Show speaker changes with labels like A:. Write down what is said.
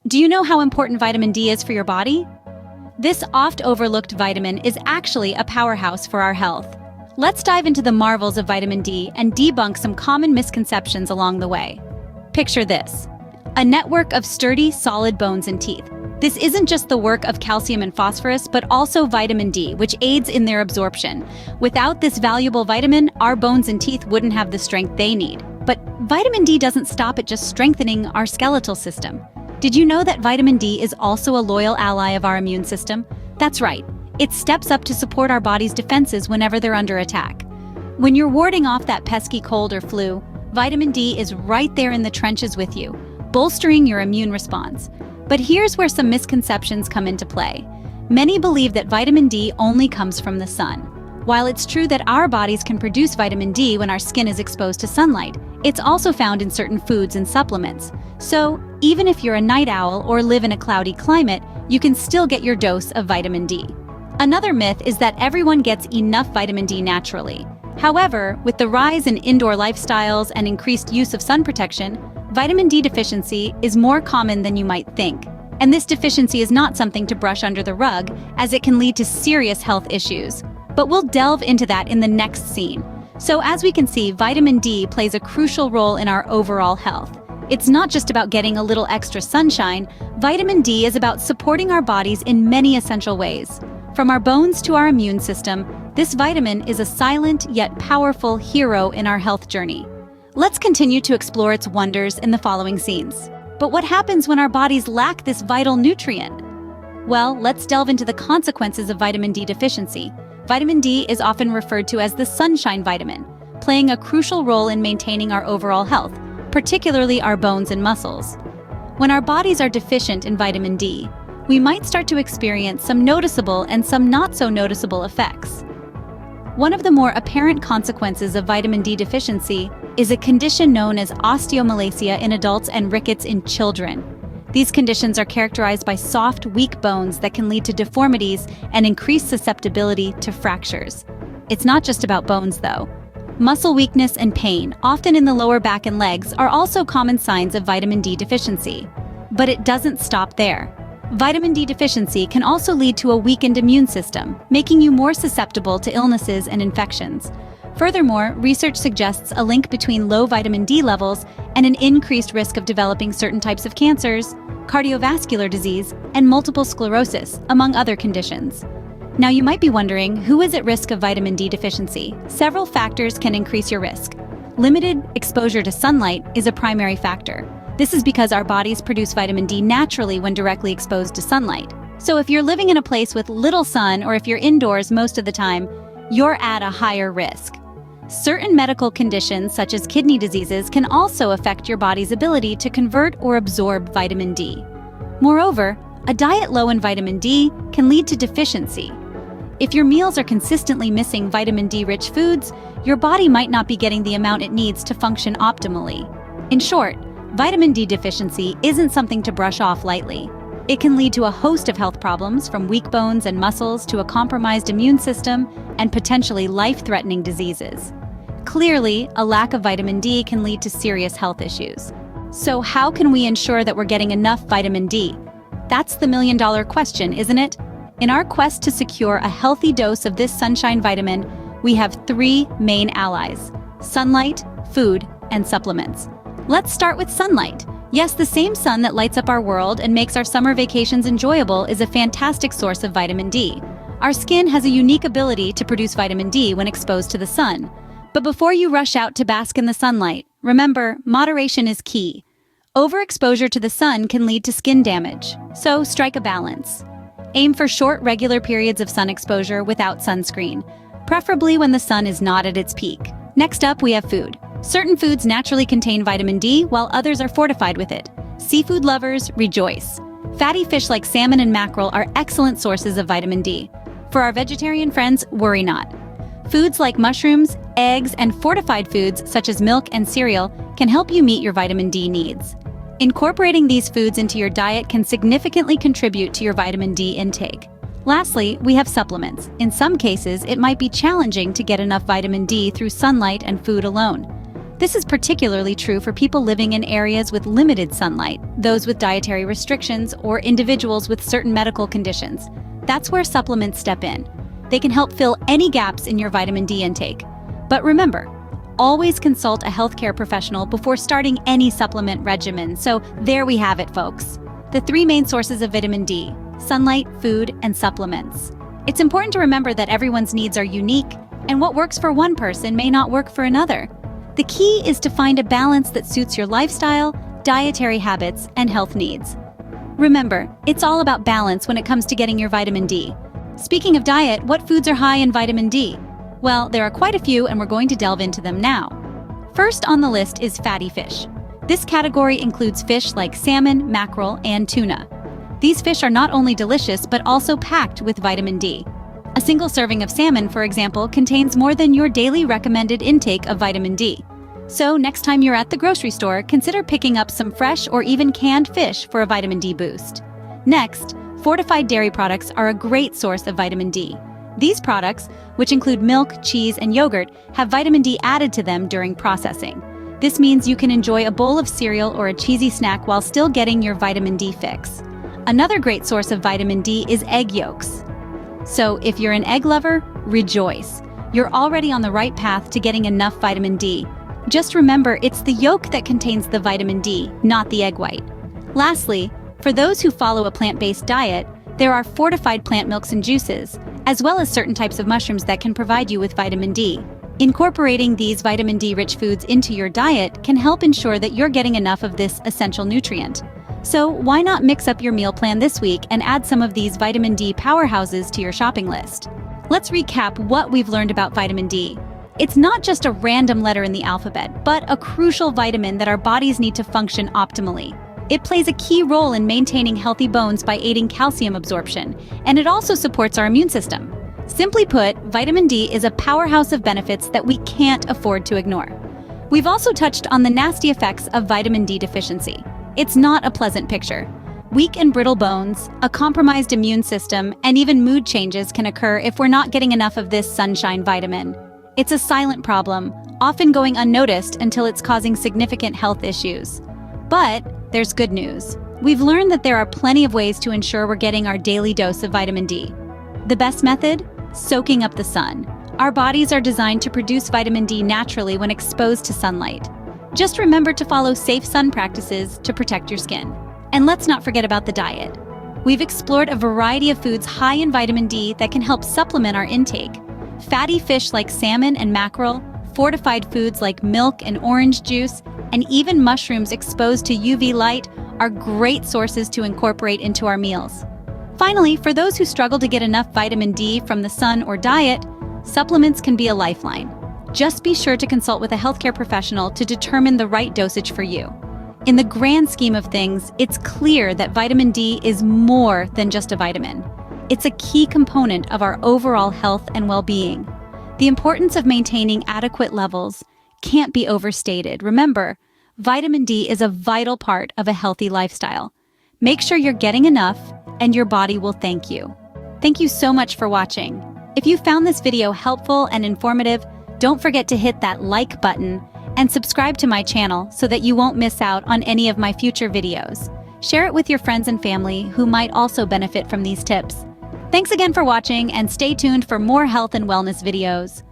A: Do you know how important vitamin D is for your body? This oft-overlooked vitamin is actually a powerhouse for our health. Let's dive into the marvels of vitamin D and debunk some common misconceptions along the way. Picture this: a network of sturdy, solid bones and teeth. This isn't just the work of calcium and phosphorus, but also vitamin D, which aids in their absorption. Without this valuable vitamin, our bones and teeth wouldn't have the strength they need. But vitamin D doesn't stop at just strengthening our skeletal system. Did you know that vitamin D is also a loyal ally of our immune system? That's right. It steps up to support our body's defenses whenever they're under attack. When you're warding off that pesky cold or flu, vitamin D is right there in the trenches with you, bolstering your immune response. But here's where some misconceptions come into play. Many believe that vitamin D only comes from the sun. While it's true that our bodies can produce vitamin D when our skin is exposed to sunlight, it's also found in certain foods and supplements. So, even if you're a night owl or live in a cloudy climate, you can still get your dose of vitamin D. Another myth is that everyone gets enough vitamin D naturally. However, with the rise in indoor lifestyles and increased use of sun protection, vitamin D deficiency is more common than you might think. And this deficiency is not something to brush under the rug, as it can lead to serious health issues. But we'll delve into that in the next scene. So as we can see, vitamin D plays a crucial role in our overall health. It's not just about getting a little extra sunshine. Vitamin D is about supporting our bodies in many essential ways. From our bones to our immune system, this vitamin is a silent yet powerful hero in our health journey. Let's continue to explore its wonders in the following scenes. But what happens when our bodies lack this vital nutrient? Well, let's delve into the consequences of vitamin D deficiency. Vitamin D is often referred to as the sunshine vitamin, playing a crucial role in maintaining our overall health, particularly our bones and muscles. When our bodies are deficient in vitamin D, we might start to experience some noticeable and some not so noticeable effects. One of the more apparent consequences of vitamin D deficiency is a condition known as osteomalacia in adults and rickets in children. These conditions are characterized by soft, weak bones that can lead to deformities and increased susceptibility to fractures. It's not just about bones, though. Muscle weakness and pain, often in the lower back and legs, are also common signs of vitamin D deficiency. But it doesn't stop there. Vitamin D deficiency can also lead to a weakened immune system, making you more susceptible to illnesses and infections. Furthermore, research suggests a link between low vitamin D levels and an increased risk of developing certain types of cancers, cardiovascular disease, and multiple sclerosis, among other conditions. Now you might be wondering, who is at risk of vitamin D deficiency? Several factors can increase your risk. Limited exposure to sunlight is a primary factor. This is because our bodies produce vitamin D naturally when directly exposed to sunlight. So if you're living in a place with little sun, or if you're indoors most of the time, you're at a higher risk. Certain medical conditions, such as kidney diseases, can also affect your body's ability to convert or absorb vitamin D. Moreover, a diet low in vitamin D can lead to deficiency. If your meals are consistently missing vitamin D-rich foods, your body might not be getting the amount it needs to function optimally. In short, vitamin D deficiency isn't something to brush off lightly. It can lead to a host of health problems, from weak bones and muscles to a compromised immune system and potentially life-threatening diseases. Clearly, a lack of vitamin D can lead to serious health issues. So how can we ensure that we're getting enough vitamin D? That's the million-dollar question, isn't it? In our quest to secure a healthy dose of this sunshine vitamin, we have three main allies: sunlight, food, and supplements. Let's start with sunlight. Yes, the same sun that lights up our world and makes our summer vacations enjoyable is a fantastic source of vitamin D. Our skin has a unique ability to produce vitamin D when exposed to the sun. But before you rush out to bask in the sunlight, remember, moderation is key. Overexposure to the sun can lead to skin damage, so strike a balance. Aim for short, regular periods of sun exposure without sunscreen, preferably when the sun is not at its peak. Next up, we have food. Certain foods naturally contain vitamin D, while others are fortified with it. Seafood lovers, rejoice! Fatty fish like salmon and mackerel are excellent sources of vitamin D. For our vegetarian friends, worry not. Foods like mushrooms, eggs, and fortified foods such as milk and cereal can help you meet your vitamin D needs. Incorporating these foods into your diet can significantly contribute to your vitamin D intake. Lastly, we have supplements. In some cases, it might be challenging to get enough vitamin D through sunlight and food alone. This is particularly true for people living in areas with limited sunlight, those with dietary restrictions, or individuals with certain medical conditions. That's where supplements step in. They can help fill any gaps in your vitamin D intake. But remember, always consult a healthcare professional before starting any supplement regimen. So there we have it, folks. The three main sources of vitamin D: sunlight, food, and supplements. It's important to remember that everyone's needs are unique, and what works for one person may not work for another. The key is to find a balance that suits your lifestyle, dietary habits, and health needs. Remember, it's all about balance when it comes to getting your vitamin D. Speaking of diet, what foods are high in vitamin D? Well, there are quite a few, and we're going to delve into them now. First on the list is fatty fish. This category includes fish like salmon, mackerel, and tuna. These fish are not only delicious, but also packed with vitamin D. A single serving of salmon, for example, contains more than your daily recommended intake of vitamin D. So next time you're at the grocery store, consider picking up some fresh or even canned fish for a vitamin D boost. Next, fortified dairy products are a great source of vitamin D. These products, which include milk, cheese, and yogurt, have vitamin D added to them during processing. This means you can enjoy a bowl of cereal or a cheesy snack while still getting your vitamin D fix. Another great source of vitamin D is egg yolks. So if you're an egg lover, rejoice. You're already on the right path to getting enough vitamin D. Just remember, it's the yolk that contains the vitamin D, not the egg white. Lastly, for those who follow a plant-based diet, there are fortified plant milks and juices, as well as certain types of mushrooms that can provide you with vitamin D. Incorporating these vitamin D-rich foods into your diet can help ensure that you're getting enough of this essential nutrient. So why not mix up your meal plan this week and add some of these vitamin D powerhouses to your shopping list? Let's recap what we've learned about vitamin D. It's not just a random letter in the alphabet, but a crucial vitamin that our bodies need to function optimally. It plays a key role in maintaining healthy bones by aiding calcium absorption, and it also supports our immune system. Simply put, vitamin D is a powerhouse of benefits that we can't afford to ignore. We've also touched on the nasty effects of vitamin D deficiency. It's not a pleasant picture. Weak and brittle bones, a compromised immune system, and even mood changes can occur if we're not getting enough of this sunshine vitamin. It's a silent problem, often going unnoticed until it's causing significant health issues. But there's good news. We've learned that there are plenty of ways to ensure we're getting our daily dose of vitamin D. The best method? Soaking up the sun. Our bodies are designed to produce vitamin D naturally when exposed to sunlight. Just remember to follow safe sun practices to protect your skin. And let's not forget about the diet. We've explored a variety of foods high in vitamin D that can help supplement our intake. Fatty fish like salmon and mackerel, fortified foods like milk and orange juice, and even mushrooms exposed to UV light are great sources to incorporate into our meals. Finally, for those who struggle to get enough vitamin D from the sun or diet, supplements can be a lifeline. Just be sure to consult with a healthcare professional to determine the right dosage for you. In the grand scheme of things, it's clear that vitamin D is more than just a vitamin. It's a key component of our overall health and well-being. The importance of maintaining adequate levels can't be overstated. Remember, vitamin D is a vital part of a healthy lifestyle. Make sure you're getting enough, and your body will thank you. Thank you so much for watching. If you found this video helpful and informative, don't forget to hit that like button and subscribe to my channel so that you won't miss out on any of my future videos. Share it with your friends and family who might also benefit from these tips. Thanks again for watching, and stay tuned for more health and wellness videos.